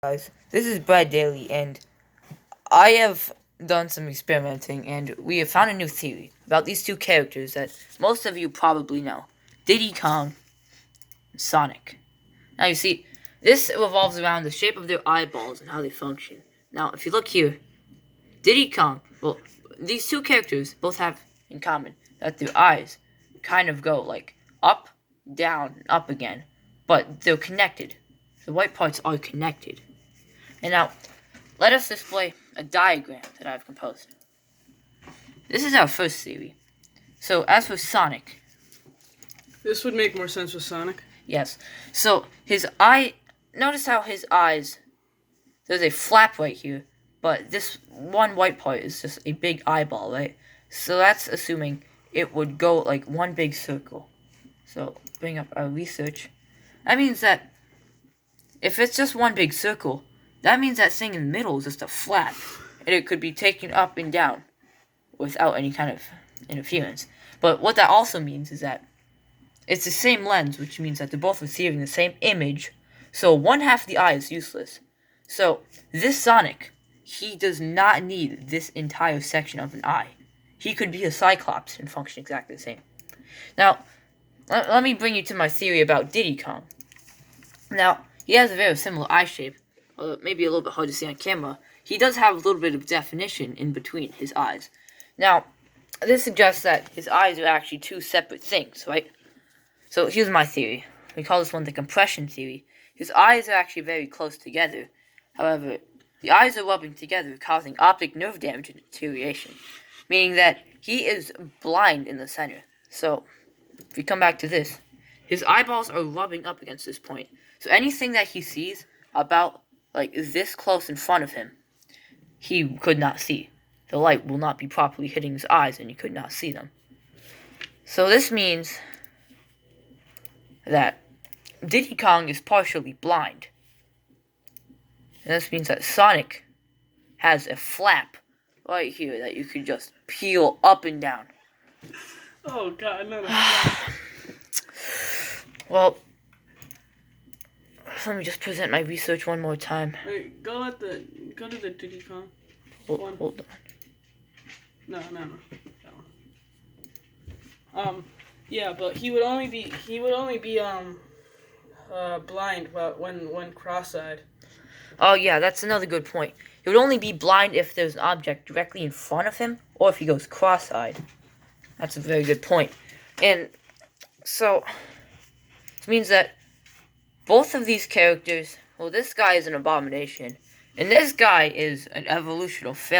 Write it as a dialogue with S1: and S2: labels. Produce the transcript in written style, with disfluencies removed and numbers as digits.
S1: Guys, this is Brad Daly, and I have done some experimenting, and we have found a new theory about these two characters that most of you probably know: Diddy Kong and Sonic. Now, you see, this revolves around the shape of their eyeballs and how they function. Now, if you look here, Diddy Kong, well, these two characters both have in common that their eyes kind of go like up, down, up again, but they're connected. The white parts are connected. And now, let us display a diagram that I've composed. This is our first theory. So, as for Sonic,
S2: This would make more sense with Sonic.
S1: yes. So, notice how his eyes, there's a flap right here, but this one white part is just a big eyeball, right? So that's assuming it would go like one big circle. So, bring up our research. That means that if it's just one big circle, that means that thing in the middle is just a flap, and it could be taken up and down without any kind of interference. But what that also means is that it's the same lens, which means that they're both receiving the same image, so one half of the eye is useless. So, this Sonic, he does not need this entire section of an eye. He could be a Cyclops and function exactly the same. Now, let me bring you to my theory about Diddy Kong. Now, he has a very similar eye shape, maybe a little bit hard to see on camera. He does have a little bit of definition in between his eyes. Now, this suggests that his eyes are actually two separate things, right? So here's my theory. We call this one the compression theory. His eyes are actually very close together. However, the eyes are rubbing together, causing optic nerve damage and deterioration, meaning that he is blind in the center. So, if we come back to this, his eyeballs are rubbing up against this point. So anything that he sees about like this close in front of him, he could not see. The light will not be properly hitting his eyes, and he could not see them. So this means that Diddy Kong is partially blind. And this means that Sonic has a flap right here that you can just peel up and down.
S2: Oh God, no.
S1: Well, let me just present my research one more time.
S2: Wait, go to the Diddy Kong.
S1: Hold on.
S2: No. That one. Yeah, but he would only be blind when cross-eyed.
S1: Oh yeah, that's another good point. He would only be blind if there's an object directly in front of him, or if he goes cross-eyed. That's a very good point. And so, this means that both of these characters, well, this guy is an abomination, and this guy is an evolutionary failure.